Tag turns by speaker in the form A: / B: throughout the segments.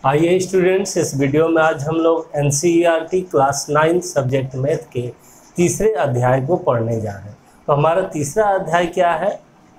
A: आइए स्टूडेंट्स, इस वीडियो में आज हम लोग एनसीईआरटी क्लास 9 सब्जेक्ट मैथ के तीसरे अध्याय को पढ़ने जा रहे हैं। तो हमारा तीसरा अध्याय क्या है?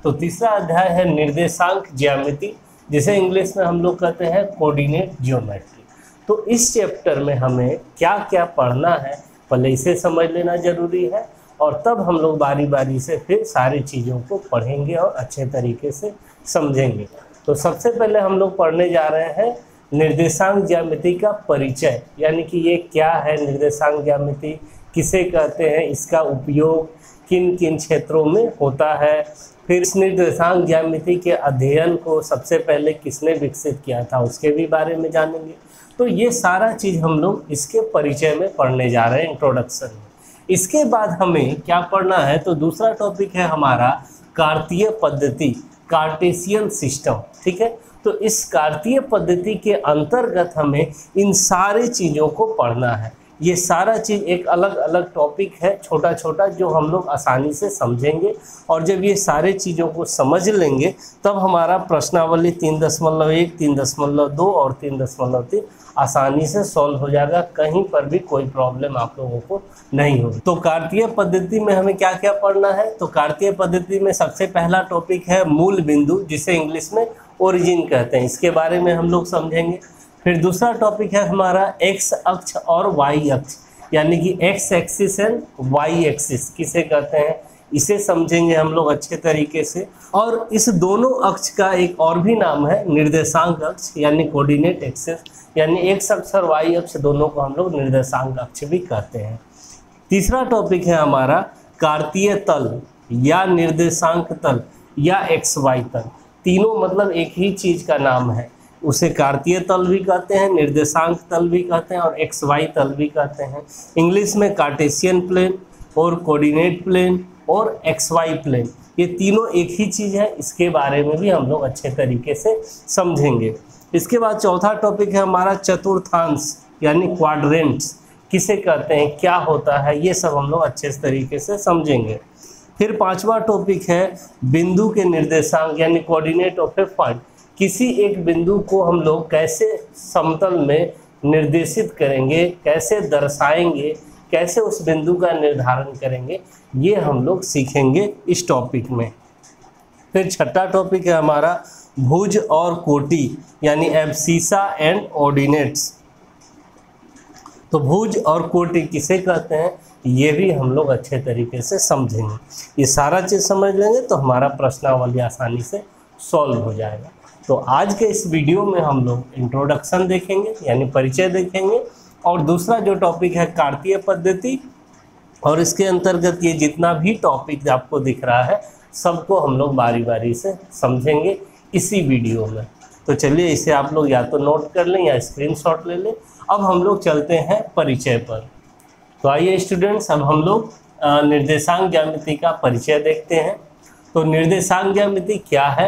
A: तो तीसरा अध्याय है निर्देशांक ज्यामिति, जिसे इंग्लिश में हम लोग कहते हैं कोऑर्डिनेट ज्योमेट्री। तो इस चैप्टर में हमें क्या क्या पढ़ना है, पहले इसे समझ लेना जरूरी है और तब हम लोग बारी बारी से फिर सारी चीज़ों को पढ़ेंगे और अच्छे तरीके से समझेंगे। तो सबसे पहले हम लोग पढ़ने जा रहे हैं निर्देशांक ज्यामिति का परिचय, यानी कि ये क्या है निर्देशांक ज्यामिति, किसे कहते हैं, इसका उपयोग किन किन क्षेत्रों में होता है। फिर इस निर्देशांक ज्यामिति के अध्ययन को सबसे पहले किसने विकसित किया था उसके भी बारे में जानेंगे। तो ये सारा चीज़ हम लोग इसके परिचय में पढ़ने जा रहे हैं, इंट्रोडक्शन में। इसके बाद हमें क्या पढ़ना है, तो दूसरा टॉपिक है हमारा कार्तीय पद्धति, कार्टेशियन सिस्टम। ठीक है, तो इस कार्तीय पद्धति के अंतर्गत हमें इन सारी चीज़ों को पढ़ना है। ये सारा चीज़ एक अलग अलग टॉपिक है, छोटा छोटा, जो हम लोग आसानी से समझेंगे। और जब ये सारे चीज़ों को समझ लेंगे तब हमारा प्रश्नावली 3.1, 3.2 और 3.3 आसानी से सॉल्व हो जाएगा। कहीं पर भी कोई प्रॉब्लम आप लोगों को नहीं होगी। तो कार्तीय पद्धति में हमें क्या क्या पढ़ना है? तो कार्तीय पद्धति में सबसे पहला टॉपिक है मूल बिंदु, जिसे इंग्लिश में ओरिजिन कहते हैं। इसके बारे में हम लोग समझेंगे। फिर दूसरा टॉपिक है हमारा एक्स अक्ष और वाई अक्ष, यानी कि X axis and Y axis किसे कहते हैं, इसे समझेंगे हम लोग अच्छे तरीके से। और इस दोनों अक्ष का एक और भी नाम है निर्देशांक अक्ष, यानी कोऑर्डिनेट एक्सिस, यानी एक्स अक्ष और वाई अक्ष दोनों को हम लोग निर्देशांक अक्ष भी कहते हैं। तीसरा टॉपिक है हमारा कार्तीय तल या निर्देशांक तल या एक्स वाई तल। तीनों मतलब एक ही चीज़ का नाम है, उसे कार्तीय तल भी कहते हैं, निर्देशांक तल भी कहते हैं और एक्स वाई तल भी कहते हैं। इंग्लिश में कार्टेशियन प्लेन और कोऑर्डिनेट प्लेन और एक्स वाई प्लेन, ये तीनों एक ही चीज़ है। इसके बारे में भी हम लोग अच्छे तरीके से समझेंगे। इसके बाद चौथा टॉपिक है हमारा चतुर्थांश, यानी क्वाड्रेंट्स किसे कहते हैं, क्या होता है, ये सब हम लोग अच्छे तरीके से समझेंगे। फिर पांचवा टॉपिक है बिंदु के निर्देशांक, यानी कोऑर्डिनेट ऑफ ए पॉइंट। किसी एक बिंदु को हम लोग कैसे समतल में निर्देशित करेंगे, कैसे दर्शाएंगे, कैसे उस बिंदु का निर्धारण करेंगे, ये हम लोग सीखेंगे इस टॉपिक में। फिर छठा टॉपिक है हमारा भुज और कोटि, यानी एब्सिसा एंड ऑर्डिनेट्स। तो भुज और कोटि किसे कहते हैं, ये भी हम लोग अच्छे तरीके से समझेंगे। ये सारा चीज़ समझ लेंगे तो हमारा प्रश्नावली आसानी से सॉल्व हो जाएगा। तो आज के इस वीडियो में हम लोग इंट्रोडक्शन देखेंगे, यानी परिचय देखेंगे, और दूसरा जो टॉपिक है कार्तीय पद्धति, और इसके अंतर्गत ये जितना भी टॉपिक आपको दिख रहा है सबको हम लोग बारी बारी से समझेंगे इसी वीडियो में। तो चलिए इसे आप लोग या तो नोट कर लें या स्क्रीनशॉट ले लें। अब हम लोग चलते हैं परिचय पर। तो आइए स्टूडेंट्स, अब हम लोग निर्देशांक ज्यामिति का परिचय देखते हैं। तो निर्देशांक ज्यामिति क्या है?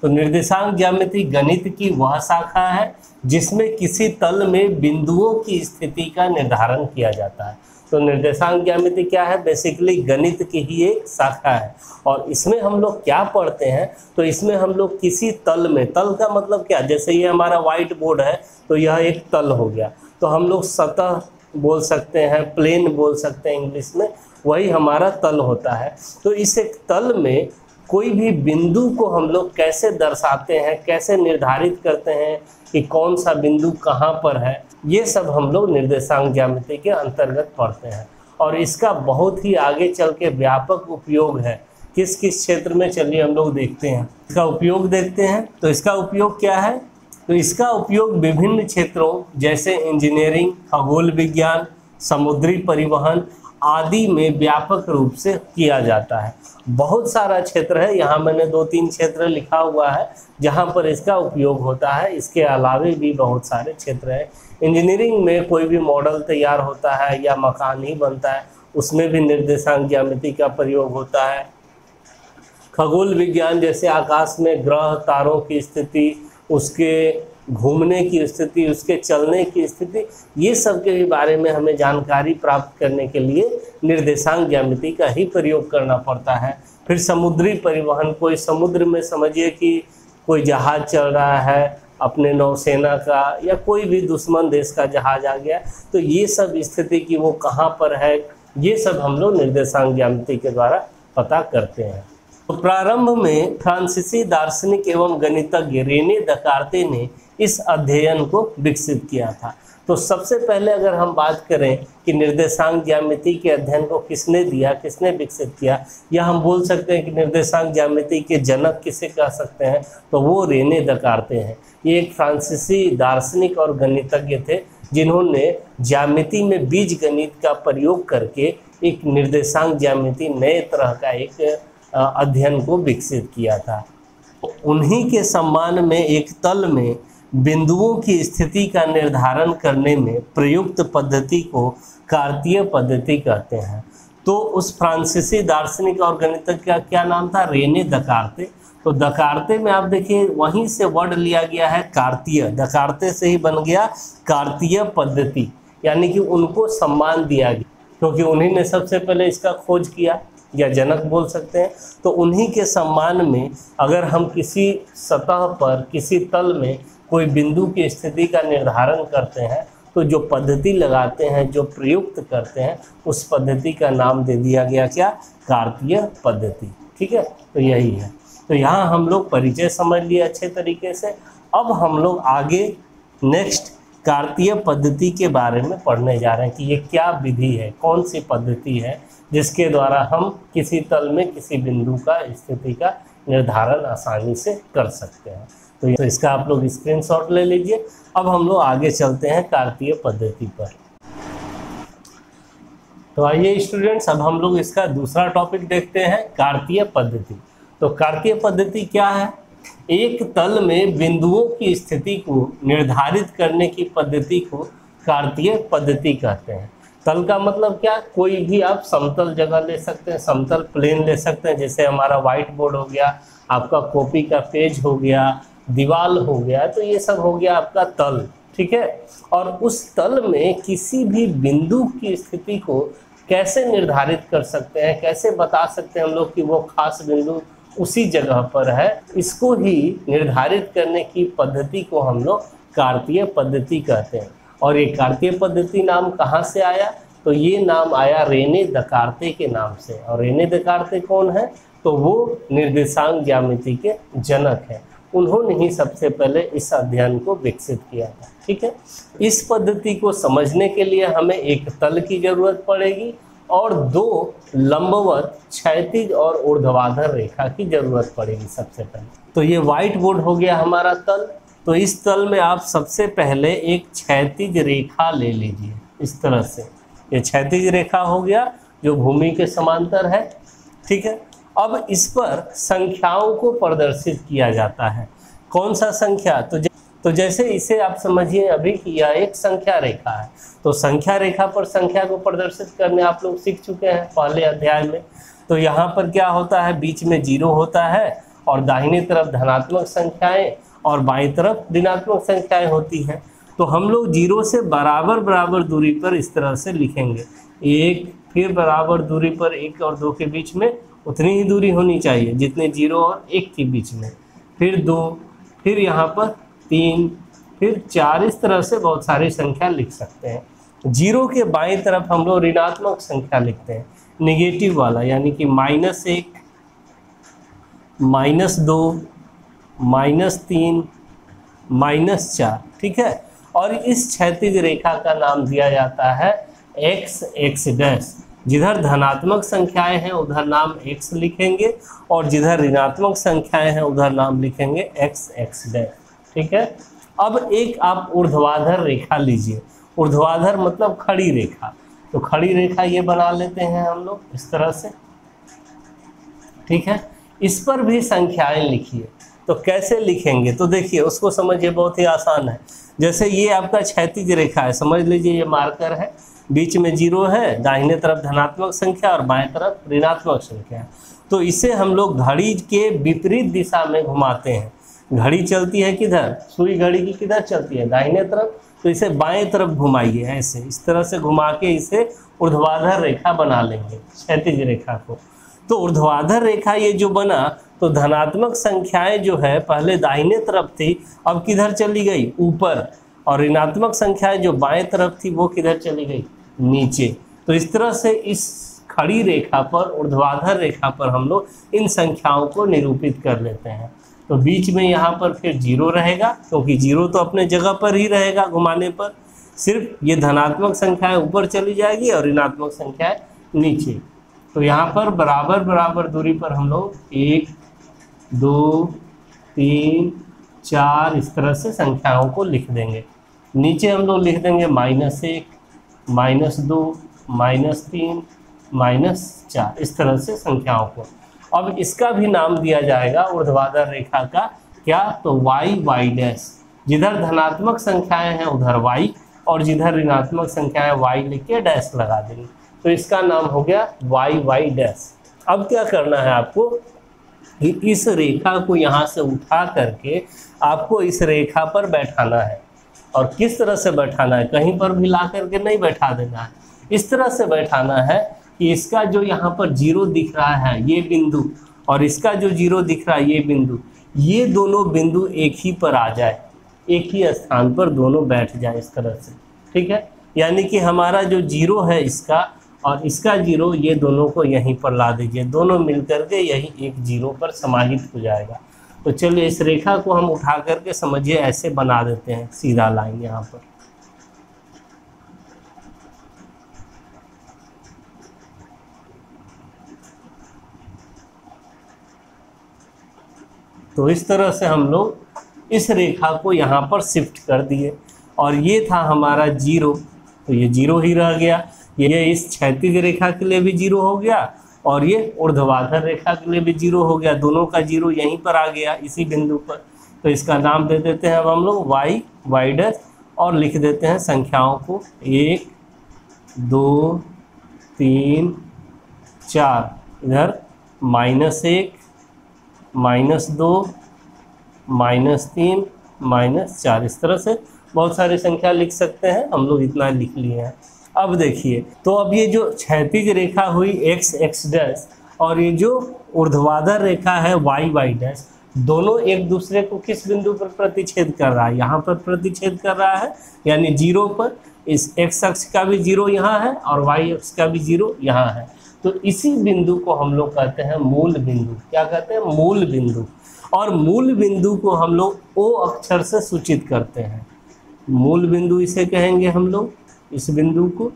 A: तो निर्देशांक ज्यामिति गणित की वह शाखा है जिसमें किसी तल में बिंदुओं की स्थिति का निर्धारण किया जाता है। तो निर्देशांक ज्यामिति क्या है? बेसिकली गणित की ही एक शाखा है। और इसमें हम लोग क्या पढ़ते हैं, तो इसमें हम लोग किसी तल में, तल का मतलब क्या, जैसे ये हमारा व्हाइट बोर्ड है तो यह एक तल हो गया, तो हम लोग सतह बोल सकते हैं, प्लेन बोल सकते हैं इंग्लिश में, वही हमारा तल होता है। तो इस एक तल में कोई भी बिंदु को हम लोग कैसे दर्शाते हैं, कैसे निर्धारित करते हैं कि कौन सा बिंदु कहाँ पर है, ये सब हम लोग निर्देशांक ज्यामिति के अंतर्गत पढ़ते हैं। और इसका बहुत ही आगे चल के व्यापक उपयोग है। किस किस क्षेत्र में, चलिए हम लोग देखते हैं, इसका उपयोग देखते हैं। तो इसका उपयोग क्या है? तो इसका उपयोग विभिन्न क्षेत्रों जैसे इंजीनियरिंग, खगोल विज्ञान, समुद्री परिवहन आदि में व्यापक रूप से किया जाता है। बहुत सारा क्षेत्र है, यहाँ मैंने 2-3 क्षेत्र लिखा हुआ है जहाँ पर इसका उपयोग होता है। इसके अलावे भी बहुत सारे क्षेत्र हैं। इंजीनियरिंग में कोई भी मॉडल तैयार होता है या मकान ही बनता है, उसमें भी निर्देशांक ज्यामिति का प्रयोग होता है। खगोल विज्ञान जैसे आकाश में ग्रह तारों की स्थिति, उसके घूमने की स्थिति, उसके चलने की स्थिति, ये सब के भी बारे में हमें जानकारी प्राप्त करने के लिए निर्देशांक ज्यामिति का ही प्रयोग करना पड़ता है। फिर समुद्री परिवहन, कोई समुद्र में समझिए कि कोई जहाज चल रहा है अपने नौसेना का या कोई भी दुश्मन देश का जहाज आ गया, तो ये सब स्थिति कि वो कहाँ पर है, ये सब हम लोग निर्देशांक ज्यामिति के द्वारा पता करते हैं। तो प्रारंभ में फ्रांसीसी दार्शनिक एवं गणितज्ञ रेने दकार्ते ने इस अध्ययन को विकसित किया था। तो सबसे पहले अगर हम बात करें कि निर्देशांक ज्यामिति के अध्ययन को किसने दिया, किसने विकसित किया, या हम बोल सकते हैं कि निर्देशांक ज्यामिति के जनक किसे कह सकते हैं, तो वो रेने दकार्ते हैं। ये एक फ्रांसीसी दार्शनिक और गणितज्ञ थे जिन्होंने ज्यामिति में बीज गणित का प्रयोग करके एक निर्देशांक ज्यामिति नए तरह का एक अध्ययन को विकसित किया था। उन्हीं के सम्मान में एक तल में बिंदुओं की स्थिति का निर्धारण करने में प्रयुक्त पद्धति को कार्तीय पद्धति कहते हैं। तो उस फ्रांसीसी दार्शनिक और गणितज्ञ का क्या नाम था? रेने दकार्ते। तो दकार्ते में आप देखिए वहीं से वर्ड लिया गया है कार्तीय, दकार्ते से ही बन गया कार्तीय पद्धति, यानी कि उनको सम्मान दिया गया क्योंकि उन्हीं ने सबसे पहले इसका खोज किया, या जनक बोल सकते हैं। तो उन्हीं के सम्मान में अगर हम किसी सतह पर, किसी तल में कोई बिंदु की स्थिति का निर्धारण करते हैं तो जो पद्धति लगाते हैं, जो प्रयुक्त करते हैं, उस पद्धति का नाम दे दिया गया क्या? कार्तीय पद्धति। ठीक है, तो यही है। तो यहाँ हम लोग परिचय समझ लिए अच्छे तरीके से। अब हम लोग आगे नेक्स्ट कार्तीय पद्धति के बारे में पढ़ने जा रहे हैं कि ये क्या विधि है, कौन सी पद्धति है जिसके द्वारा हम किसी तल में किसी बिंदु का स्थिति का निर्धारण आसानी से कर सकते हैं। तो इसका आप लोग स्क्रीनशॉट ले लीजिए। अब हम लोग आगे चलते हैं कार्तीय पद्धति पर। तो आइए स्टूडेंट्स, अब हम लोग इसका दूसरा टॉपिक देखते हैं, कार्तीय पद्धति। तो कार्तीय पद्धति क्या है? एक तल में बिंदुओं की स्थिति को निर्धारित करने की पद्धति को कार्तीय पद्धति कहते हैं। तल का मतलब क्या? कोई भी आप समतल जगह ले सकते हैं, समतल प्लेन ले सकते हैं, जैसे हमारा व्हाइट बोर्ड हो गया, आपका कॉपी का पेज हो गया, दीवार हो गया, तो ये सब हो गया आपका तल। ठीक है, और उस तल में किसी भी बिंदु की स्थिति को कैसे निर्धारित कर सकते हैं, कैसे बता सकते हैं हम लोग कि वो खास बिंदु उसी जगह पर है, इसको ही निर्धारित करने की पद्धति को हम लोग कार्तीय पद्धति कहते हैं। और ये कार्तीय पद्धति नाम कहाँ से आया? तो ये नाम आया रेने दकार्ते के नाम से। और रेने दकार्ते कौन है? तो वो निर्देशांक ज्यामिति के जनक हैं। उन्होंने ही सबसे पहले इस अध्ययन को विकसित किया था। ठीक है, इस पद्धति को समझने के लिए हमें एक तल की जरूरत पड़ेगी और दो लंबवत, क्षैतिज और ऊर्ध्वाधर रेखा की जरूरत पड़ेगी सबसे पहले। तो ये व्हाइट बोर्ड हो गया हमारा तल। तो इस तल में आप सबसे पहले एक क्षैतिज रेखा ले लीजिए इस तरह से। ये क्षैतिज रेखा हो गया जो भूमि के समांतर है। ठीक है, अब इस पर संख्याओं को प्रदर्शित किया जाता है। कौन सा संख्या? तो जैसे इसे आप समझिए अभी कि यह एक संख्या रेखा है, तो संख्या रेखा पर संख्या को प्रदर्शित करने आप लोग सीख चुके हैं पहले अध्याय में। तो यहाँ पर क्या होता है? बीच में 0 होता है और दाहिनी तरफ धनात्मक संख्याएं और बाईं तरफ ऋणात्मक संख्याएं होती हैं। तो हम लोग 0 से बराबर बराबर दूरी पर इस तरह से लिखेंगे। 1, फिर बराबर दूरी पर 1 और 2 के बीच में उतनी ही दूरी होनी चाहिए जितने 0 और 1 के बीच में, फिर 2, फिर यहाँ पर 3, फिर 4, इस तरह से बहुत सारी संख्या लिख सकते हैं। 0 के बाईं तरफ हम लोग ऋणात्मक संख्या लिखते हैं, नेगेटिव वाला, यानी कि -1, -2, -3, -4। ठीक है, और इस क्षैतिज रेखा का नाम दिया जाता है x डैश। जिधर धनात्मक संख्याएं हैं उधर नाम x लिखेंगे और जिधर ऋणात्मक संख्याएं हैं उधर नाम लिखेंगे x डैश। ठीक है, अब एक आप ऊर्ध्वाधर रेखा लीजिए। ऊर्ध्वाधर मतलब खड़ी रेखा। तो खड़ी रेखा ये बना लेते हैं हम लोग इस तरह से। ठीक है, इस पर भी संख्याएं लिखिए। तो कैसे लिखेंगे? तो देखिए उसको समझिए, बहुत ही आसान है। जैसे ये आपका क्षैतिज रेखा है, समझ लीजिए ये मार्कर है, बीच में 0 है, दाहिने तरफ धनात्मक संख्या और बाएं तरफ ऋणात्मक संख्या। तो इसे हम लोग घड़ी के विपरीत दिशा में घुमाते हैं। घड़ी चलती है किधर? सुई घड़ी की किधर चलती है? दाहिने तरफ। तो इसे बाएं तरफ घुमाइए, ऐसे इस तरह से घुमा के इसे ऊर्ध्वाधर रेखा बना लेंगे, क्षैतिज रेखा को। तो ऊर्ध्वाधर रेखा ये जो बना, तो धनात्मक संख्याएं जो है पहले दाहिने तरफ थी, अब किधर चली गई, ऊपर, और ऋणात्मक संख्याएं जो बाएं तरफ थी वो किधर चली गई, नीचे। तो इस तरह से इस खड़ी रेखा पर, ऊर्ध्वाधर रेखा पर हम लोग इन संख्याओं को निरूपित कर लेते हैं। तो बीच में यहाँ पर फिर 0 रहेगा, क्योंकि 0 तो अपने जगह पर ही रहेगा घुमाने पर, सिर्फ ये धनात्मक संख्याएं ऊपर चली जाएगी और ऋणात्मक संख्याएं नीचे। तो यहाँ पर बराबर बराबर दूरी पर हम लोग 1 2 3 4 इस तरह से संख्याओं को लिख देंगे। नीचे हम लोग लिख देंगे -1 -2 -3 -4 इस तरह से संख्याओं को। अब इसका भी नाम दिया जाएगा ऊर्ध्वाधर रेखा का, क्या, तो y डैश। जिधर धनात्मक संख्याएं हैं उधर y, और जिधर ऋणात्मक संख्याएं y लिख के डैश लगा देंगे, तो इसका नाम हो गया y डैश। अब क्या करना है आपको, इस रेखा को यहाँ से उठा करके आपको इस रेखा पर बैठाना है। और किस तरह से बैठाना है, कहीं पर भी ला करके नहीं बैठा देना है, इस तरह से बैठाना है कि इसका जो यहाँ पर 0 दिख रहा है ये बिंदु, और इसका जो 0 दिख रहा है ये बिंदु, ये दोनों बिंदु एक ही पर आ जाए, एक ही स्थान पर दोनों बैठ जाए इस तरह से, ठीक है। यानी कि हमारा जो 0 है इसका और इसका 0, ये दोनों को यहीं पर ला दीजिए, दोनों मिलकर के यही एक 0 पर समाहित हो जाएगा। तो चलिए इस रेखा को हम उठा करके समझिए ऐसे बना देते हैं, सीधा लाइन यहाँ पर। तो इस तरह से हम लोग इस रेखा को यहाँ पर शिफ्ट कर दिए, और ये था हमारा 0, तो ये 0 ही रह गया। ये इस क्षैतिज रेखा के लिए भी 0 हो गया, और ये ऊर्ध्वाधर रेखा के लिए भी 0 हो गया, दोनों का 0 यहीं पर आ गया इसी बिंदु पर। तो इसका नाम दे देते हैं अब हम लोग y डैश, और लिख देते हैं संख्याओं को 1 2 3 4, इधर -1 -2 -3 -4, इस तरह से बहुत सारी संख्या लिख सकते हैं, हम लोग इतना लिख लिए हैं। अब देखिए, तो अब ये जो क्षैतिज रेखा हुई x डैश, और ये जो ऊर्ध्वाधर रेखा है y डैश, दोनों एक दूसरे को किस बिंदु पर प्रतिच्छेद कर रहा है, यहाँ पर प्रतिच्छेद कर रहा है, यानी 0 पर। इस x अक्ष का भी 0 यहाँ है और y अक्ष का भी 0 यहाँ है। तो इसी बिंदु को हम लोग कहते हैं मूल बिंदु। क्या कहते हैं, मूल बिंदु। और मूल बिंदु को हम लोग O अक्षर से सूचित करते हैं, मूल बिंदु इसे कहेंगे हम लोग, इस बिंदु को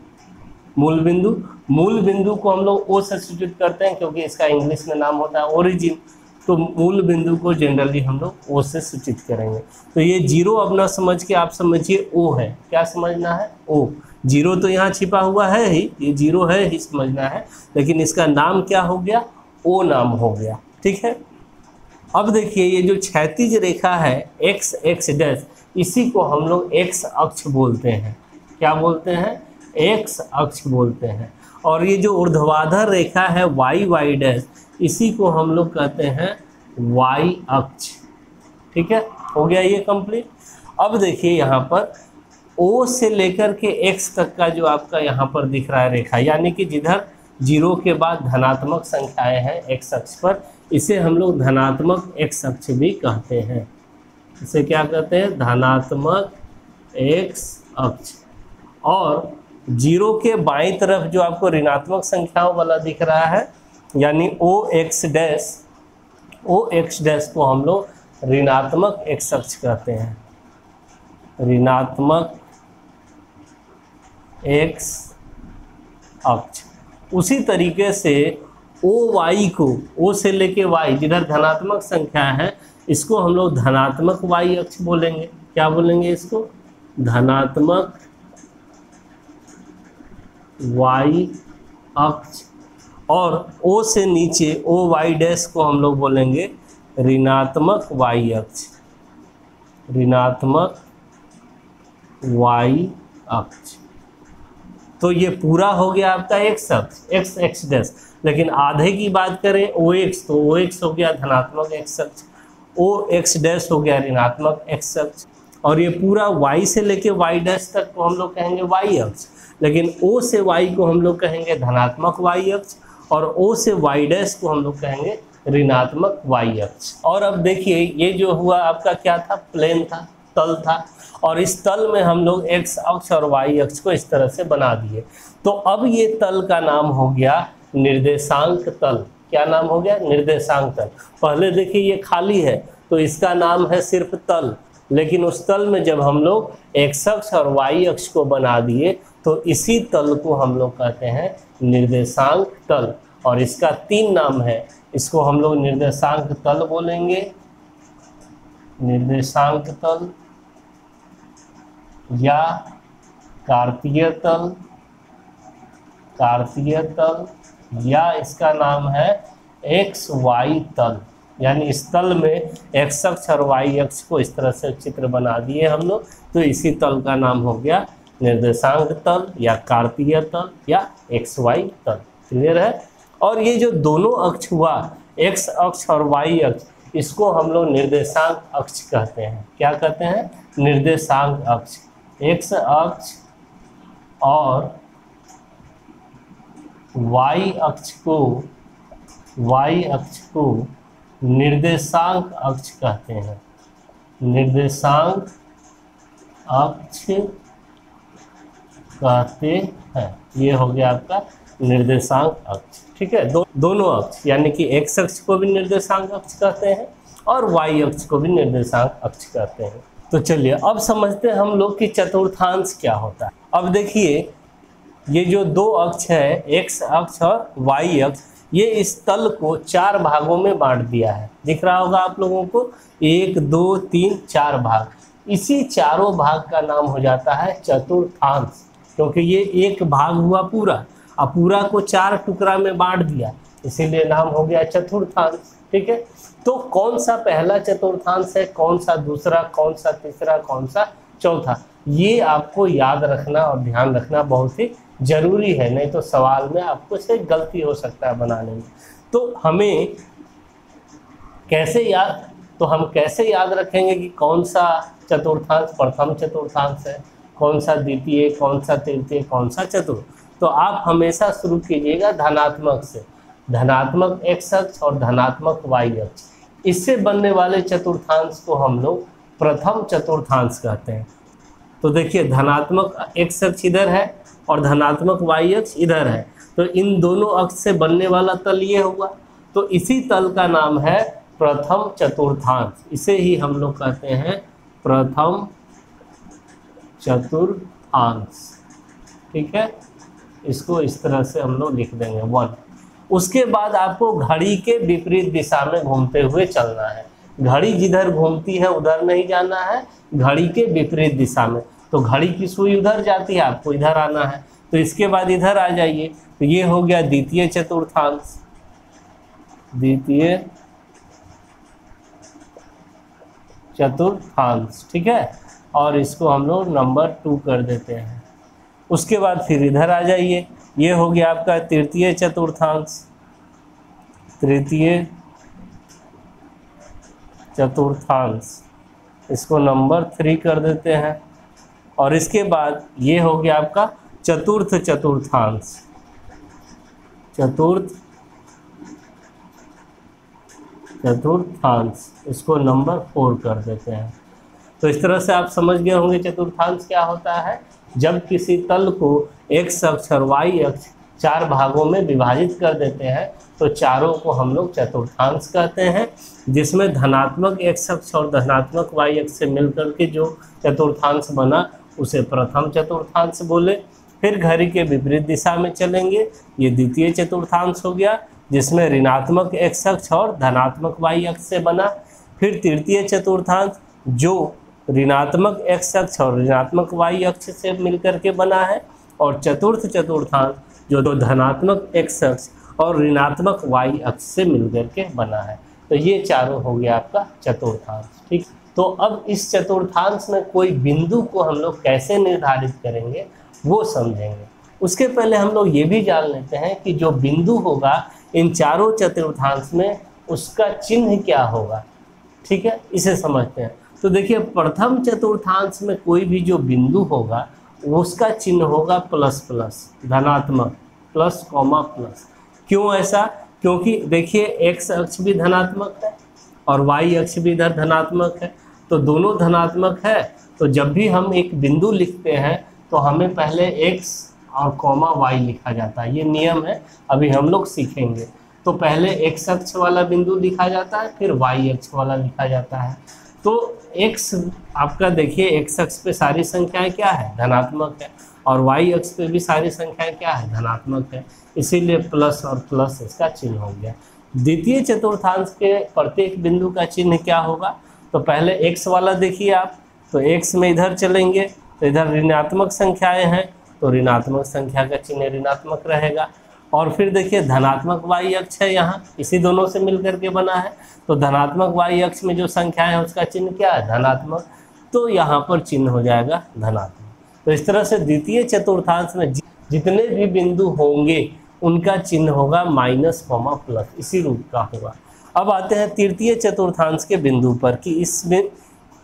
A: मूल बिंदु। मूल बिंदु को हम लोग O से सूचित करते हैं, क्योंकि इसका इंग्लिश में नाम होता है ओरिजिन। तो मूल बिंदु को जनरली हम लोग O से सूचित करेंगे। तो ये 0 अब ना समझ के आप समझिए O है, क्या समझना है, O। 0 तो यहाँ छिपा हुआ है ही, ये 0 है ही समझना है, लेकिन इसका नाम क्या हो गया, O नाम हो गया, ठीक है। अब देखिए, ये जो क्षैतिज रेखा है x डैश, इसी को हम लोग x अक्ष बोलते हैं। क्या बोलते हैं, x अक्ष बोलते हैं। और ये जो ऊर्ध्वाधर रेखा है y डैश, इसी को हम लोग कहते हैं y अक्ष, ठीक है। हो गया ये कंप्लीट। अब देखिए यहाँ पर O से लेकर के x तक का जो आपका यहाँ पर दिख रहा है रेखा, यानी कि जिधर 0 के बाद धनात्मक संख्याएं हैं x अक्ष पर, इसे हम लोग धनात्मक x अक्ष भी कहते हैं। इसे क्या कहते हैं, धनात्मक x अक्ष। और 0 के बाईं तरफ जो आपको ऋणात्मक संख्याओं वाला दिख रहा है, यानी OX डैश को हम लोग ऋणात्मक x अक्ष कहते हैं, ऋणात्मक x अक्ष। उसी तरीके से OY को, O से लेके Y, जिधर धनात्मक संख्या है, इसको हम लोग धनात्मक Y अक्ष बोलेंगे। क्या बोलेंगे इसको, धनात्मक Y अक्ष। और O से नीचे OY डैश को हम लोग बोलेंगे ऋणात्मक Y अक्ष, ऋणात्मक Y अक्ष। तो ये पूरा हो गया आपका x अक्ष, x डैश। लेकिन आधे की बात करें OX, तो OX हो गया धनात्मक x अक्ष, OX डैश हो गया ऋणात्मक x अक्ष। और ये पूरा y से लेके y डैश तक को हम लोग कहेंगे y अक्ष। लेकिन O से y को हम लोग कहेंगे धनात्मक y अक्ष, और O से y डैश को हम लोग कहेंगे ऋणात्मक y अक्ष। और अब देखिए ये जो हुआ आपका क्या था, प्लेन था, तल था, और इस तल में हम लोग x अक्ष और y अक्ष को इस तरह से बना दिए। तो अब ये तल का नाम हो गया निर्देशांक तल। क्या नाम हो गया, निर्देशांक तल। पहले देखिए ये खाली है तो इसका नाम है सिर्फ तल, लेकिन उस तल में जब हम लोग x अक्ष और y अक्ष को बना दिए तो इसी तल को हम लोग कहते हैं निर्देशांक तल। और इसका 3 नाम है, इसको हम लोग निर्देशांक तल बोलेंगे, निर्देशांक तल या कार्तीय तल, कार्तीय तल, या इसका नाम है एक्स वाई तल। यानी इस तल में एक्स अक्ष और वाई अक्ष को इस तरह से चित्र बना दिए हम लोग, तो इसी तल का नाम हो गया निर्देशांक तल या कार्तीय तल या एक्स वाई तल। क्लियर है। और ये जो दोनों अक्ष हुआ, एक्स अक्ष और वाई अक्ष, इसको हम लोग निर्देशांक अक्ष कहते हैं। क्या कहते हैं, निर्देशांक अक्ष। एक्स अक्ष और वाई अक्ष को निर्देशांक अक्ष कहते हैं, निर्देशांक अक्ष कहते हैं। ये हो गया आपका निर्देशांक अक्ष। ठीक है, दोनों अक्ष यानी कि एक्स अक्ष को भी निर्देशांक अक्ष कहते हैं और वाई अक्ष को भी निर्देशांक अक्ष कहते हैं। तो चलिए अब समझते हैं हम लोग कि चतुर्थांश क्या होता है। अब देखिए ये जो 2 अक्ष है, एक्स अक्ष और वाई अक्ष, ये इस तल को 4 भागों में बांट दिया है। दिख रहा होगा आप लोगों को, 1 2 3 4 भाग। इसी चारों भाग का नाम हो जाता है चतुर्थांश, क्योंकि ये एक भाग हुआ पूरा, अब पूरा को 4 टुकड़ा में बांट दिया, इसीलिए नाम हो गया चतुर्थांश। ठीक है, तो कौन सा पहला चतुर्थांश है, कौन सा दूसरा, कौन सा तीसरा, कौन सा चौथा, ये आपको याद रखना और ध्यान रखना बहुत ही जरूरी है, नहीं तो सवाल में आपको से गलती हो सकता है बनाने में। तो हमें कैसे याद, तो हम कैसे याद रखेंगे कि कौन सा चतुर्थांश प्रथम चतुर्थांश है, कौन सा द्वितीय, कौन सा तृतीय, कौन सा चतुर्थ। तो आप हमेशा शुरू कीजिएगा धनात्मक से, धनात्मक एक्स अक्ष और धनात्मक वाई अक्ष, इससे बनने वाले चतुर्थांश को हम लोग प्रथम चतुर्थांश कहते हैं। तो देखिए धनात्मक एक्स अक्ष इधर है और धनात्मक वाई अक्ष इधर है, तो इन दोनों अक्ष से बनने वाला तल ये हुआ, तो इसी तल का नाम है प्रथम चतुर्थांश। इसे ही हम लोग कहते हैं प्रथम चतुर्थांश। ठीक है, इसको इस तरह से हम लोग लिख देंगे 1। उसके बाद आपको घड़ी के विपरीत दिशा में घूमते हुए चलना है। घड़ी जिधर घूमती है उधर नहीं जाना है, घड़ी के विपरीत दिशा में। तो घड़ी की सुई उधर जाती है, आपको इधर आना है, तो इसके बाद इधर आ जाइए। तो ये हो गया द्वितीय चतुर्थांश, द्वितीय चतुर्थांश। ठीक है, और इसको हम लोग नंबर 2 कर देते हैं। उसके बाद फिर इधर आ जाइए, ये हो गया आपका तृतीय चतुर्थांश, तृतीय चतुर्थांश, इसको नंबर 3 कर देते हैं। और इसके बाद ये हो गया आपका चतुर्थ चतुर्थांश, चतुर्थ चतुर्थांश, इसको नंबर 4 कर देते हैं। तो इस तरह से आप समझ गए होंगे चतुर्थांश क्या होता है। जब किसी तल को एक्स अक्ष और वाई अक्ष 4 भागों में विभाजित कर देते हैं तो चारों को हम लोग चतुर्थांश कहते हैं, जिसमें धनात्मक एक्स अक्ष और धनात्मक वाई अक्ष से मिलकर के जो चतुर्थांश बना उसे प्रथम चतुर्थांश बोले। फिर घड़ी के विपरीत दिशा में चलेंगे, ये द्वितीय चतुर्थांश हो गया, जिसमें ऋणात्मक एक्स अक्ष और धनात्मक वाई अक्ष से बना। फिर तृतीय चतुर्थांश जो ऋणात्मक एक्स अक्ष और ऋणात्मक वाई अक्ष से मिलकर के बना है। और चतुर्थ चतुर्थांश जो धनात्मक एक्स अक्ष और ऋणात्मक वाई अक्ष से मिलकर के बना है। तो ये चारों हो गया आपका चतुर्थांश। ठीक, तो अब इस चतुर्थांश में कोई बिंदु को हम लोग कैसे निर्धारित करेंगे वो समझेंगे। उसके पहले हम लोग ये भी जान लेते हैं कि जो बिंदु होगा इन चारों चतुर्थांश में उसका चिन्ह क्या होगा। ठीक है, इसे समझते हैं। तो देखिए प्रथम चतुर्थांश में कोई भी जो बिंदु होगा उसका चिन्ह होगा प्लस प्लस, धनात्मक, प्लस कॉमा प्लस। क्यों ऐसा, क्योंकि देखिए एक्स अक्ष भी धनात्मक है और वाई अक्ष भी इधर धनात्मक है, तो दोनों धनात्मक है। तो जब भी हम एक बिंदु लिखते हैं तो हमें पहले एक्स और कॉमा वाई लिखा जाता है, ये नियम है, अभी हम लोग सीखेंगे। तो पहले एक्स अक्ष वाला बिंदु लिखा जाता है, फिर वाई अक्ष वाला लिखा जाता है। तो एक्स आपका देखिए एक्स अक्ष पे सारी संख्याएं क्या है, धनात्मक है, और वाई अक्ष पे भी सारी संख्याएं क्या है, धनात्मक है, इसीलिए प्लस और प्लस इसका चिन्ह हो गया। द्वितीय चतुर्थांश के प्रत्येक बिंदु का चिन्ह क्या होगा, तो पहले एक्स वाला देखिए आप, तो एक्स में इधर चलेंगे तो इधर ऋणात्मक संख्याएं हैं, तो ऋणात्मक संख्या का चिन्ह ऋणात्मक रहेगा। और फिर देखिए धनात्मक वाई अक्ष है, यहाँ इसी दोनों से मिलकर के बना है, तो धनात्मक वाई अक्ष में जो संख्या है उसका चिन्ह क्या है, धनात्मक, तो यहाँ पर चिन्ह हो जाएगा धनात्मक। तो इस तरह से द्वितीय चतुर्थांश में जितने भी बिंदु होंगे उनका चिन्ह होगा माइनस कॉमा प्लस, इसी रूप का होगा। अब आते हैं तृतीय चतुर्थांश के बिंदु पर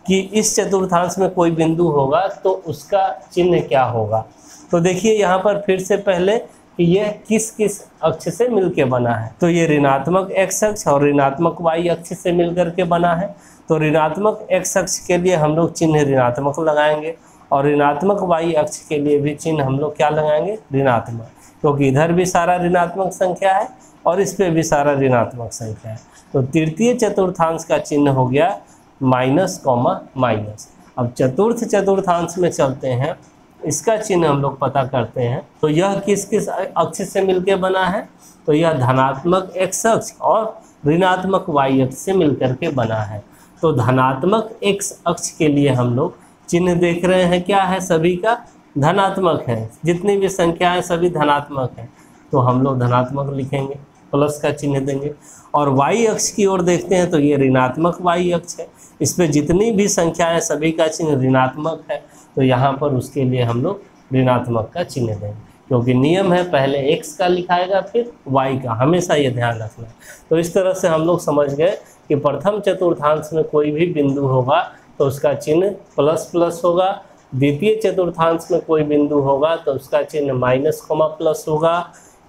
A: कि इस चतुर्थांश में कोई बिंदु होगा तो उसका चिन्ह क्या होगा। तो देखिए यहाँ पर फिर से पहले कि यह किस किस अक्ष से मिलके बना है, तो ये ऋणात्मक एक्स अक्ष और ऋणात्मक वाई अक्ष से मिलकर के बना है। तो ऋणात्मक एक्स अक्ष के लिए हम लोग चिन्ह ऋणात्मक लगाएंगे और ऋणात्मक वाई अक्ष के लिए भी चिन्ह हम लोग क्या लगाएंगे, ऋणात्मक, क्योंकि इधर भी सारा ऋणात्मक संख्या है और इस पे भी सारा ऋणात्मक संख्या है। तो तृतीय चतुर्थांश का चिन्ह हो गया माइनस कॉमा माइनस। अब चतुर्थ चतुर्थांश में चलते हैं, इसका चिन्ह हम लोग पता करते हैं। तो यह किस किस अक्ष से मिलके बना है, तो यह धनात्मक एक्स अक्ष और ऋणात्मक वाई अक्ष से मिलकर के बना है। तो धनात्मक एक्स अक्ष के लिए हम लोग चिन्ह देख रहे हैं क्या है, सभी का धनात्मक है, जितनी भी संख्या है सभी धनात्मक है, तो हम लोग धनात्मक लिखेंगे, प्लस का चिन्ह देंगे। और वाई अक्ष की ओर देखते हैं तो ये ऋणात्मक वाई अक्ष है, इस पर जितनी भी संख्या है सभी का चिन्ह ऋणात्मक है, तो यहाँ पर उसके लिए हम लोग ऋणात्मक का चिन्ह देंगे, क्योंकि नियम है पहले एक्स का लिखाएगा फिर वाई का, हमेशा ये ध्यान रखना। तो इस तरह से हम लोग समझ गए कि प्रथम चतुर्थांश में कोई भी बिंदु होगा तो उसका चिन्ह प्लस प्लस होगा, द्वितीय चतुर्थांश में कोई बिंदु होगा तो उसका चिन्ह माइनस कॉमा प्लस होगा,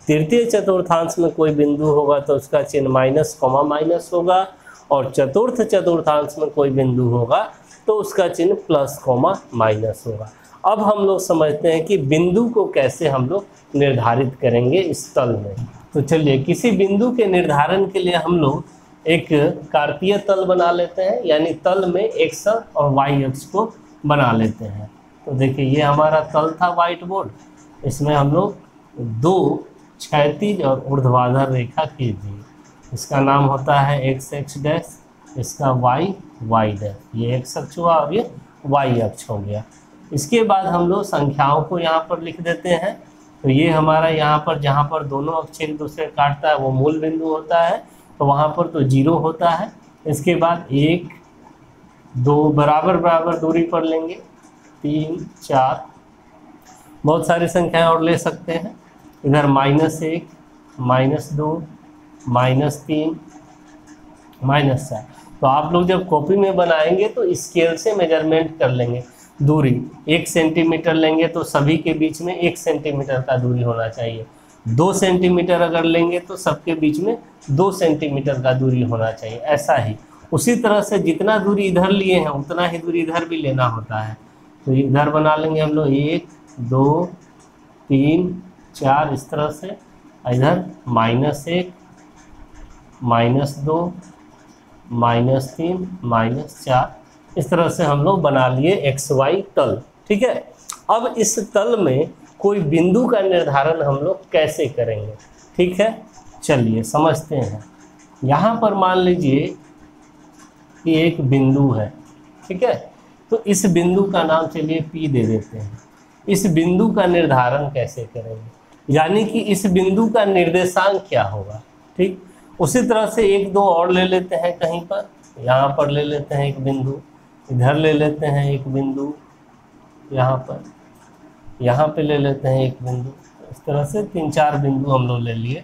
A: तृतीय चतुर्थांश में कोई बिंदु होगा तो उसका चिन्ह माइनस कॉमा माइनस होगा, और चतुर्थ चतुर्थांश में कोई बिंदु होगा तो उसका चिन्ह प्लस कॉमा माइनस होगा। अब हम लोग समझते हैं कि बिंदु को कैसे हम लोग निर्धारित करेंगे इस तल में। तो चलिए किसी बिंदु के निर्धारण के लिए हम लोग एक कार्तीय तल बना लेते हैं, यानी तल में एक्स और वाई अक्ष को बना लेते हैं। तो देखिए ये हमारा तल था व्हाइट बोर्ड, इसमें हम लोग दो क्षैतिज और ऊर्ध्वाधर रेखा खींच दी, इसका नाम होता है एक्स एक्स डैश, इसका वाई वाई डैश, ये एक्स अक्ष हुआ और ये वाई अक्ष हो गया। इसके बाद हम लोग संख्याओं को यहाँ पर लिख देते हैं। तो ये हमारा यहाँ पर जहाँ पर दोनों अक्ष एक दूसरे काटता है वो मूल बिंदु होता है, तो वहाँ पर तो 0 होता है। इसके बाद 1 2 बराबर बराबर दूरी पर लेंगे, 3 4, बहुत सारी संख्याएं और ले सकते हैं। इधर -1 -2 -3 -4। तो आप लोग जब कॉपी में बनाएंगे तो स्केल से मेजरमेंट कर लेंगे, दूरी 1 सेंटीमीटर लेंगे तो सभी के बीच में 1 सेंटीमीटर का दूरी होना चाहिए, 2 सेंटीमीटर अगर लेंगे तो सबके बीच में 2 सेंटीमीटर का दूरी होना चाहिए, ऐसा ही। उसी तरह से जितना दूरी इधर लिए हैं उतना ही दूरी इधर भी लेना होता है। तो इधर बना लेंगे हम लोग 1 2 3 4 इस तरह से, इधर -1 -2 -3 -4, इस तरह से हम लोग बना लिए एक्स वाई तल। ठीक है, अब इस तल में कोई बिंदु का निर्धारण हम लोग कैसे करेंगे, ठीक है, चलिए समझते हैं। यहाँ पर मान लीजिए कि एक बिंदु है, ठीक है, तो इस बिंदु का नाम चलिए P दे देते हैं। इस बिंदु का निर्धारण कैसे करेंगे, यानी कि इस बिंदु का निर्देशांक क्या होगा। ठीक, उसी तरह से 1 2 और ले लेते हैं, कहीं पर यहाँ पर ले लेते हैं एक बिंदु, इधर ले लेते हैं एक बिंदु, यहाँ पे ले लेते हैं एक बिंदु, इस तरह से 3 4 बिंदु हम लोग ले लिए,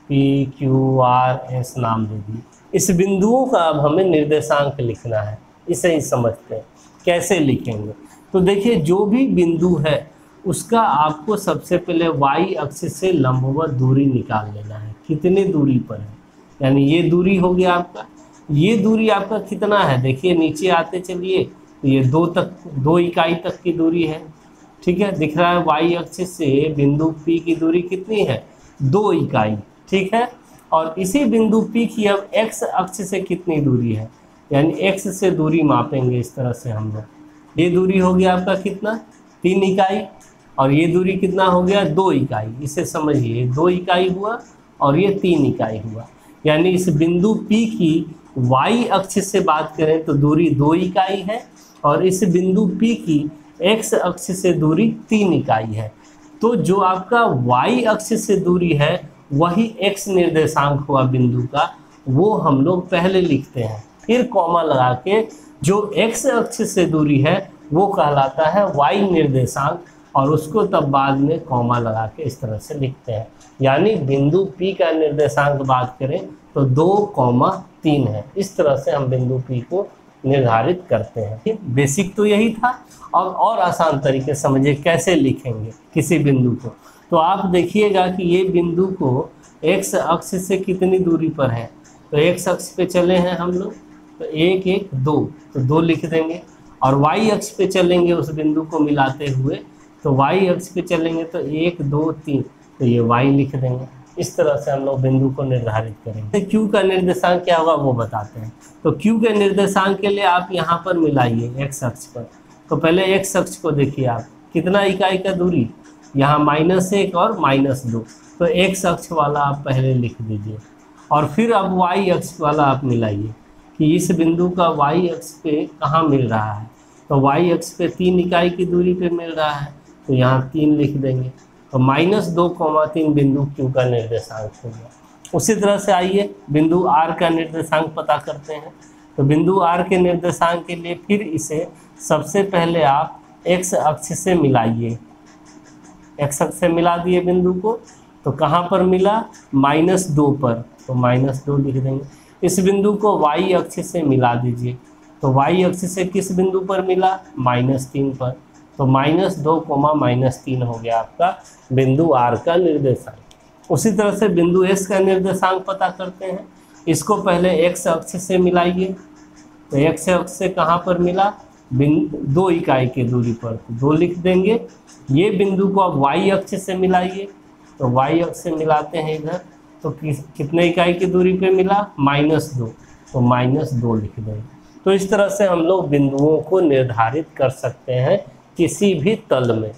A: P Q R S नाम दे दिए। इस बिंदुओं का अब हमें निर्देशांक लिखना है, इसे ही समझते हैं कैसे लिखेंगे। तो देखिए जो भी बिंदु है उसका आपको सबसे पहले y अक्ष से लंबवत दूरी निकाल लेना है, कितनी दूरी पर है, यानी ये दूरी हो गया आपका। ये दूरी आपका कितना है, देखिए नीचे आते चलिए, तो ये 2 इकाई तक की दूरी है। ठीक है, दिख रहा है वाई अक्ष से बिंदु P की दूरी कितनी है, 2 इकाई। ठीक है, और इसी बिंदु P की अब x अक्ष से कितनी दूरी है, यानी x से दूरी मापेंगे इस तरह से हम लोग। ये दूरी हो गया आपका कितना, 3 इकाई, और ये दूरी कितना हो गया, 2 इकाई। इसे समझिए, 2 इकाई हुआ और ये 3 इकाई हुआ, यानी इस बिंदु P की y अक्ष से बात करें तो दूरी 2 इकाई है, और इस बिंदु P की x अक्ष से दूरी 3 इकाई है। तो जो आपका y अक्ष से दूरी है वही x निर्देशांक हुआ बिंदु का, वो हम लोग पहले लिखते हैं, फिर कॉमा लगा के जो x अक्ष से दूरी है वो कहलाता है y निर्देशांक, और उसको तब बाद में कॉमा लगा के इस तरह से लिखते हैं। यानी बिंदु P का निर्देशांक बात करें तो 2,3 है। इस तरह से हम बिंदु P को निर्धारित करते हैं। बेसिक तो यही था, और आसान तरीके समझिए कैसे लिखेंगे किसी बिंदु को। तो आप देखिएगा कि ये बिंदु को x अक्ष से कितनी दूरी पर है, तो x अक्ष पे चले हैं हम लोग, तो 1 1 2, तो 2 लिख देंगे। और y अक्ष पे चलेंगे उस बिंदु को मिलाते हुए, तो y अक्ष पे चलेंगे तो 1 2 3, तो ये y लिख देंगे। इस तरह से हम लोग बिंदु को निर्धारित करेंगे। q का निर्देशांक क्या होगा वो बताते हैं। तो q के निर्देशांक के लिए आप यहाँ पर मिलाइए x अक्ष पर। तो पहले x अक्ष को देखिए आप, कितना इकाई का दूरी, यहाँ -1 और -2, तो x अक्ष वाला आप पहले लिख दीजिए। और फिर अब y अक्ष वाला आप मिलाइए कि इस बिंदु का y अक्ष पे कहाँ मिल रहा है, तो y अक्ष पे 3 इकाई की दूरी पे मिल रहा है, तो यहाँ 3 लिख देंगे। तो -2,3 बिंदु Q का निर्देशांक हो गया। उसी तरह से आइए बिंदु R का निर्देशांक पता करते हैं। तो बिंदु R के निर्देशांक के लिए फिर इसे सबसे पहले आप x अक्ष से मिलाइए। x अक्ष से मिला दिए बिंदु को, तो कहाँ पर मिला, -2 पर, तो -2 लिख देंगे। इस बिंदु को y अक्ष से मिला दीजिए, तो y अक्ष से किस बिंदु पर मिला, -3 पर, तो -2, -3 हो गया आपका बिंदु R का निर्देशांक। उसी तरह से बिंदु S का निर्देशांक पता करते हैं। इसको पहले x अक्ष से मिलाइए, तो x अक्ष से कहाँ पर मिला, 2 इकाई की दूरी पर, तो 2 लिख देंगे। ये बिंदु को अब y अक्ष से मिलाइए, तो y अक्ष से मिलाते हैं इधर, तो कितने इकाई की दूरी पे मिला, -2, तो -2 लिख देंगे। तो इस तरह से हम लोग बिंदुओं को निर्धारित कर सकते हैं किसी भी तल में।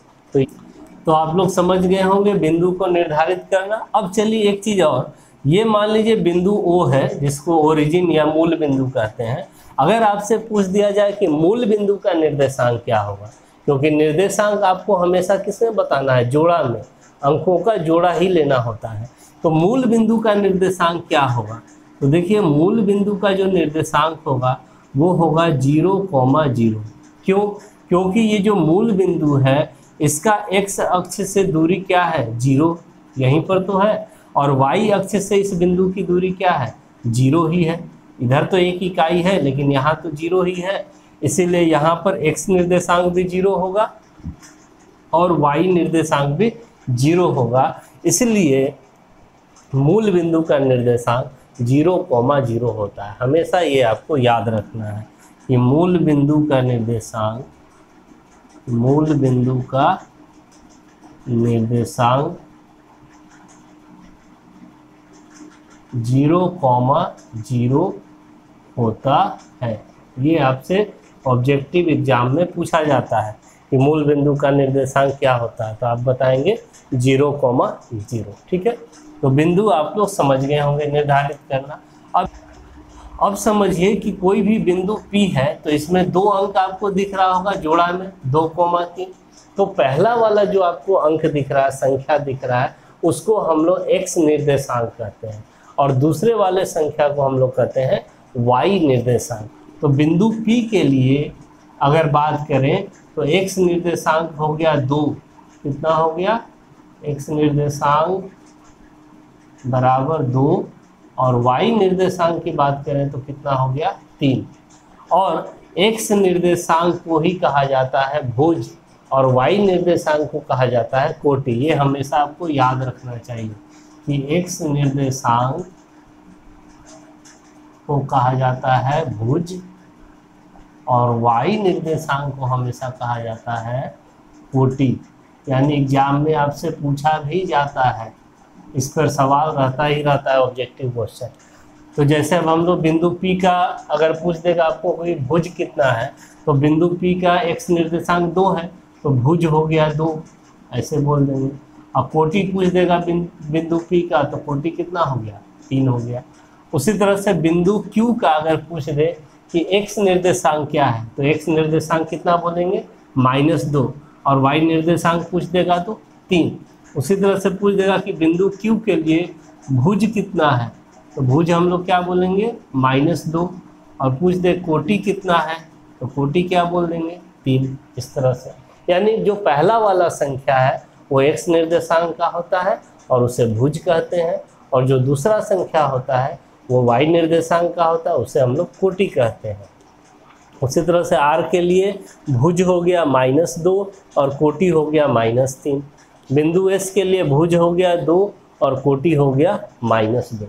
A: तो आप लोग समझ गए होंगे बिंदु को निर्धारित करना। अब चलिए एक चीज़ और, ये मान लीजिए बिंदु O है जिसको ओरिजिन या मूल बिंदु कहते हैं। अगर आपसे पूछ दिया जाए कि मूल बिंदु का निर्देशांक क्या होगा, क्योंकि निर्देशांक आपको हमेशा किसमें बताना है, जोड़ा में, अंकों का जोड़ा ही लेना होता है। तो मूल बिंदु का निर्देशांक क्या होगा, तो देखिए मूल बिंदु का जो निर्देशांक होगा वो होगा 0,0। क्यों, क्योंकि ये जो मूल बिंदु है इसका x अक्ष से दूरी क्या है, 0, यहीं पर तो है, और y अक्ष से इस बिंदु की दूरी क्या है, 0 ही है। इधर तो 1 इकाई है लेकिन यहाँ तो 0 ही है, इसीलिए यहाँ पर x निर्देशांक भी 0 होगा और y निर्देशांक भी 0 होगा। इसलिए मूल बिंदु का निर्देशांक 0,0 होता है। हमेशा ये आपको याद रखना है कि मूल बिंदु का निर्देशांक 0,0 होता है। ये आपसे ऑब्जेक्टिव एग्जाम में पूछा जाता है कि मूल बिंदु का निर्देशांक क्या होता है, तो आप बताएंगे 0,0। ठीक है, तो बिंदु आप लोग समझ गए होंगे निर्धारित करना। अब समझिए कि कोई भी बिंदु P है तो इसमें 2 अंक आपको दिख रहा होगा जोड़ा में, 2,3। तो पहला वाला जो आपको अंक दिख रहा है, संख्या दिख रहा है, उसको हम लोग x निर्देशांक कहते हैं, और दूसरे वाले संख्या को हम लोग कहते हैं y निर्देशांक। तो बिंदु P के लिए अगर बात करें तो x निर्देशांक हो गया 2, कितना हो गया, x निर्देशांक बराबर 2, और y निर्देशांक की बात करें तो कितना हो गया, 3। और x निर्देशांक को ही कहा जाता है भुज, और y निर्देशांक को कहा जाता है कोटि। ये हमेशा आपको याद रखना चाहिए। कि x निर्देशांक को कहा जाता है भुज और y निर्देशांक को हमेशा कहा जाता है कोटि। यानी एग्जाम में आपसे पूछा भी जाता है, इस पर सवाल रहता ही रहता है, ऑब्जेक्टिव क्वेश्चन। तो जैसे अब हम लोग बिंदु P का अगर पूछ देगा आपको कोई भुज कितना है, तो बिंदु P का x निर्देशांक 2 है, तो भुज हो गया 2, ऐसे बोल देंगे। अब कोटि पूछ देगा बिंदु P का, तो कोटि कितना हो गया, 3 हो गया। उसी तरह से बिंदु Q का अगर पूछ दे कि x निर्देशांक क्या है, तो x निर्देशांक कितना बोलेंगे, -2, और y निर्देशांक पूछ देगा तो 3। उसी तरह से पूछ देगा कि बिंदु Q के लिए भुज कितना है, तो भुज हम लोग क्या बोलेंगे, -2, और पूछ दे कोटि कितना है, तो कोटि क्या बोल देंगे, 3। इस तरह से यानी जो पहला वाला संख्या है वो x निर्देशांक का होता है और उसे भुज कहते हैं, और जो दूसरा संख्या होता है वो y निर्देशांक का होता है, उसे हम लोग कोटि कहते हैं। उसी तरह से r के लिए भुज हो गया -2 और कोटि हो गया -3। बिंदु S के लिए भुज हो गया 2 और कोटि हो गया -2।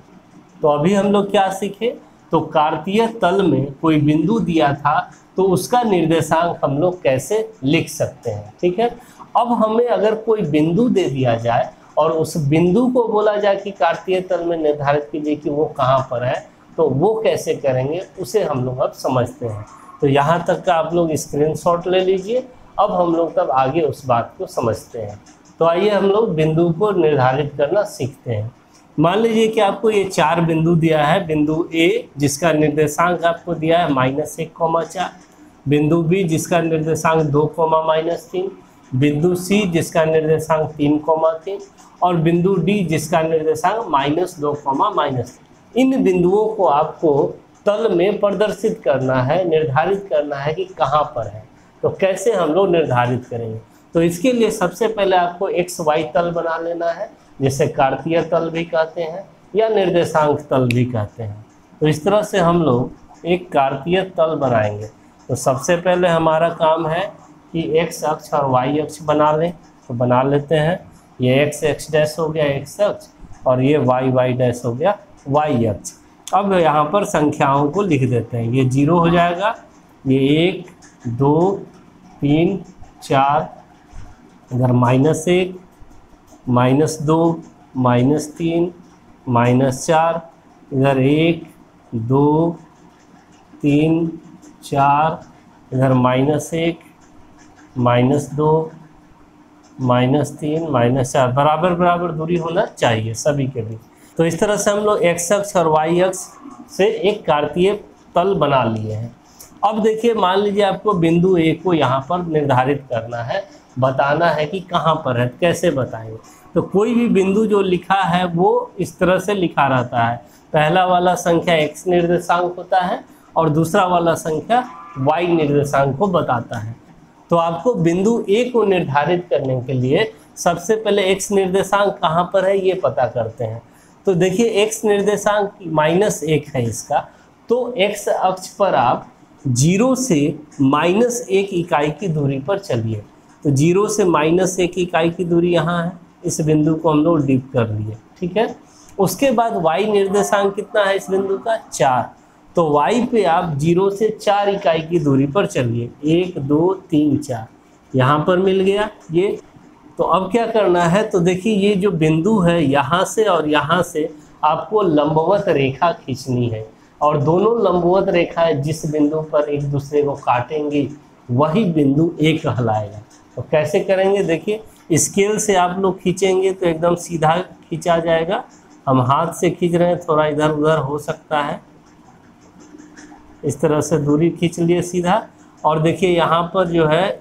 A: तो अभी हम लोग क्या सीखे, तो कार्तीय तल में कोई बिंदु दिया था तो उसका निर्देशांक हम लोग कैसे लिख सकते हैं। ठीक है, अब हमें अगर कोई बिंदु दे दिया जाए और उस बिंदु को बोला जाए कि कार्तीय तल में निर्धारित कीजिए कि वो कहाँ पर है, तो वो कैसे करेंगे उसे हम लोग अब समझते हैं। तो यहाँ तक का आप लोग स्क्रीनशॉट ले लीजिए। अब हम लोग तब आगे उस बात को समझते हैं। तो आइए हम लोग बिंदु को निर्धारित करना सीखते हैं। मान लीजिए कि आपको ये 4 बिंदु दिया है। बिंदु A जिसका निर्देशांक आपको दिया है -1,4, बिंदु B जिसका निर्देशांक 2, -3, बिंदु C जिसका निर्देशांक 3,3 और बिंदु D जिसका निर्देशांक -2, -3। इन बिंदुओं को आपको तल में प्रदर्शित करना है, निर्धारित करना है कि कहाँ पर है। तो कैसे हम लोग निर्धारित करेंगे, तो इसके लिए सबसे पहले आपको XY तल बना लेना है, जिसे कार्तीय तल भी कहते हैं या निर्देशांक तल भी कहते हैं। तो इस तरह से हम लोग एक कार्तीय तल बनाएंगे। तो सबसे पहले हमारा काम है कि x अक्ष और y अक्ष बना लें। तो बना लेते हैं, ये x डैश हो गया x अक्ष और ये y डैश हो गया y अक्ष। अब यहाँ पर संख्याओं को लिख देते हैं। ये 0 हो जाएगा, ये 1, 2, 3, 4, इधर -1, -2, -3, -4, इधर 1, 2, 3, 4, इधर -1, -2, -3, -4, बराबर बराबर दूरी होना चाहिए सभी के बीच। तो इस तरह से हम लोग x अक्ष और y अक्ष से एक कार्तीय तल बना लिए हैं। अब देखिए, मान लीजिए आपको बिंदु A को यहाँ पर निर्धारित करना है, बताना है कि कहाँ पर है। कैसे बताएंगे, तो कोई भी बिंदु जो लिखा है वो इस तरह से लिखा रहता है। पहला वाला संख्या x निर्देशांक होता है और दूसरा वाला संख्या y निर्देशांक को बताता है। तो आपको बिंदु A को निर्धारित करने के लिए सबसे पहले x निर्देशांक कहाँ पर है ये पता करते हैं। तो देखिए, x निर्देशांक -1 है इसका, तो x अक्ष पर आप 0 से -1 इकाई की दूरी पर चलिए। तो 0 से -1 इकाई की दूरी यहाँ है, इस बिंदु को हम लोग डीप कर लिए। ठीक है, उसके बाद y निर्देशांक कितना है इस बिंदु का, 4। तो y पे आप 0 से 4 इकाई की दूरी पर चलिए। 1, 2, 3, 4 यहाँ पर मिल गया ये। तो अब क्या करना है, तो देखिए ये जो बिंदु है यहाँ से और यहाँ से आपको लंबवत रेखा खींचनी है, और दोनों लंबवत रेखाएं जिस बिंदु पर एक दूसरे को काटेंगी वही बिंदु A कहलाएगा। तो कैसे करेंगे, देखिए स्केल से आप लोग खींचेंगे तो एकदम सीधा खींचा जाएगा। हम हाथ से खींच रहे हैं, थोड़ा इधर उधर हो सकता है। इस तरह से दूरी खींच लिए सीधा, और देखिए यहाँ पर जो है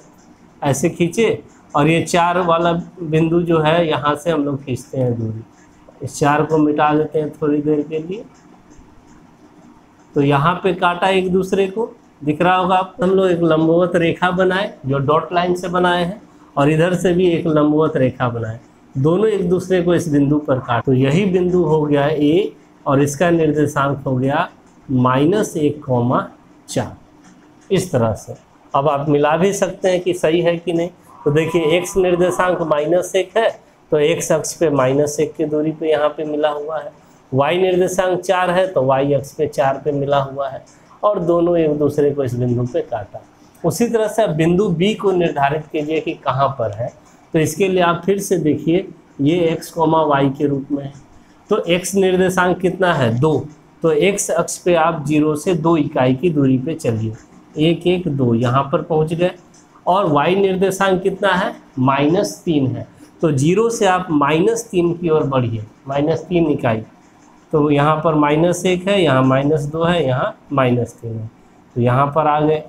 A: ऐसे खींचे, और ये 4 वाला बिंदु जो है यहाँ से हम लोग खींचते हैं दूरी। इस 4 को मिटा देते हैं थोड़ी देर के लिए। तो यहाँ पे काटा एक दूसरे को, दिख रहा होगा आपको। हम लोग एक लंबवत रेखा बनाए जो डॉट लाइन से बनाए हैं, और इधर से भी एक लंबवत रेखा बनाए, दोनों एक दूसरे को इस बिंदु पर काट। तो यही बिंदु हो गया A और इसका निर्देशांक हो गया -1,4। इस तरह से अब आप मिला भी सकते हैं कि सही है कि नहीं। तो देखिए x निर्देशांक -1 है तो x अक्ष पे -1 की दूरी पे यहाँ पे मिला हुआ है। y निर्देशांक 4 है तो y अक्ष पे 4 पे मिला हुआ है और दोनों एक दूसरे को इस बिंदु पे काटा। उसी तरह से अब बिंदु B को निर्धारित कीजिए कि कहाँ पर है। तो इसके लिए आप फिर से देखिए, ये x, y के रूप में है। तो x निर्देशांक कितना है 2, तो x अक्ष पे आप 0 से 2 इकाई की दूरी पे चलिए, 1 1 2 यहाँ पर पहुँच गए। और y निर्देशांक कितना है -3 है, तो 0 से आप -3 की ओर बढ़िए, -3 इकाई। तो यहाँ पर -1 है, यहाँ -2 है, यहाँ -3 है, तो यहाँ पर आ गए।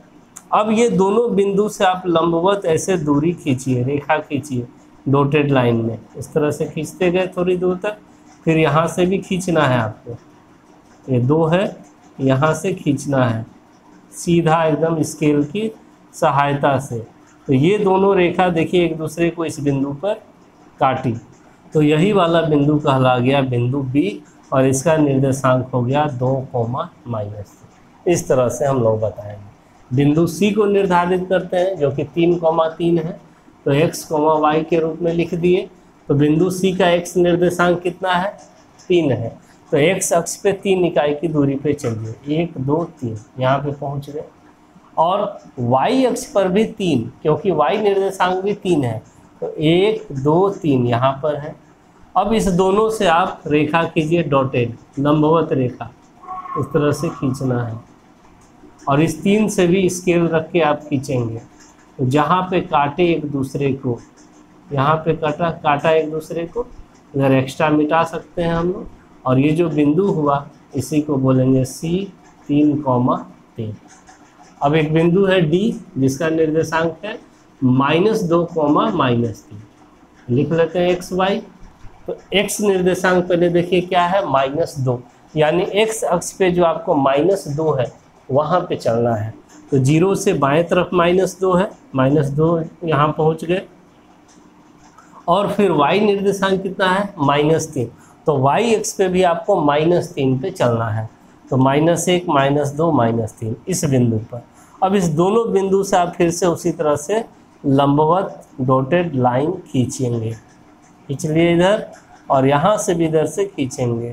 A: अब ये दोनों बिंदु से आप लंबवत ऐसे दूरी खींचिए, रेखा खींचिए डॉटेड लाइन में, इस तरह से खींचते गए थोड़ी दूर तक। फिर यहाँ से भी खींचना है आपको, ये 2 है, यहाँ से खींचना है सीधा एकदम स्केल की सहायता से। तो ये दोनों रेखा देखिए एक दूसरे को इस बिंदु पर काटी, तो यही वाला बिंदु कहला गया बिंदु B और इसका निर्देशांक हो गया 2, इस तरह से हम लोग बताएंगे। बिंदु C को निर्धारित करते हैं जो कि 3, है, तो x, y के रूप में लिख दिए। तो बिंदु C का x निर्देशांक कितना है 3 है, तो x अक्ष पे 3 इकाई की दूरी पे चलिए, 1 2 3 यहाँ पे पहुँच गए। और y अक्ष पर भी 3, क्योंकि y निर्देशांक भी 3 है, तो 1 2 3 यहाँ पर है। अब इस दोनों से आप रेखा कीजिए डॉटेड, लंबवत रेखा इस तरह से खींचना है। और इस 3 से भी स्केल रख के आप खींचेंगे, तो जहाँ पे काटे एक दूसरे को, यहाँ पे काटा एक दूसरे को, इधर एक्स्ट्रा मिटा सकते हैं हम लोग। और ये जो बिंदु हुआ इसी को बोलेंगे C 3, अब एक बिंदु है D जिसका निर्देशांक है -2, -3, लिख लेते हैं x y। तो x निर्देशांक पहले देखिए क्या है -2, यानी x अक्ष पे जो आपको -2 है वहाँ पे चलना है। तो 0 से बाएं तरफ -2 है, -2 यहाँ पहुँच गए। और फिर y निर्देशांक कितना है -3, तो y अक्ष पे भी आपको -3 पे चलना है। तो -1 -2 -3 इस बिंदु पर। अब इस दोनों बिंदु से आप फिर से उसी तरह से लंबवत डॉटेड लाइन खींचेंगे, खींच लिए इधर, और यहाँ से भी इधर से खींचेंगे।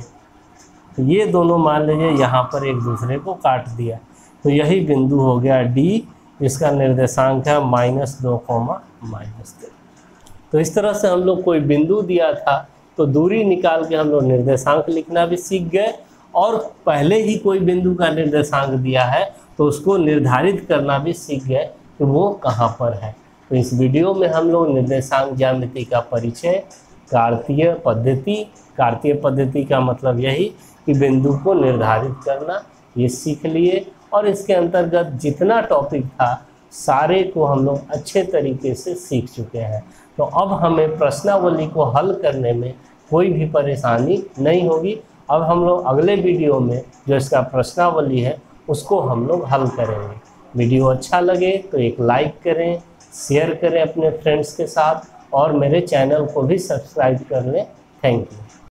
A: तो ये दोनों मान लीजिए यहाँ पर एक दूसरे को काट दिया, तो यही बिंदु हो गया D जिसका निर्देशांक है -2, -3। तो इस तरह से हम लोग कोई बिंदु दिया था तो दूरी निकाल के हम लोग निर्देशांक लिखना भी सीख गए, और पहले ही कोई बिंदु का निर्देशांक दिया है तो उसको निर्धारित करना भी सीख गए कि वो कहाँ पर है। तो इस वीडियो में हम लोग निर्देशांक ज्यामिति का परिचय, कार्तीय पद्धति का मतलब यही कि बिंदु को निर्धारित करना, ये सीख लिए। और इसके अंतर्गत जितना टॉपिक था सारे को हम लोग अच्छे तरीके से सीख चुके हैं। तो अब हमें प्रश्नावली को हल करने में कोई भी परेशानी नहीं होगी। अब हम लोग अगले वीडियो में जो इसका प्रश्नावली है उसको हम लोग हल करेंगे। वीडियो अच्छा लगे तो एक लाइक करें, शेयर करें अपने फ्रेंड्स के साथ, और मेरे चैनल को भी सब्सक्राइब कर लें। Thank you.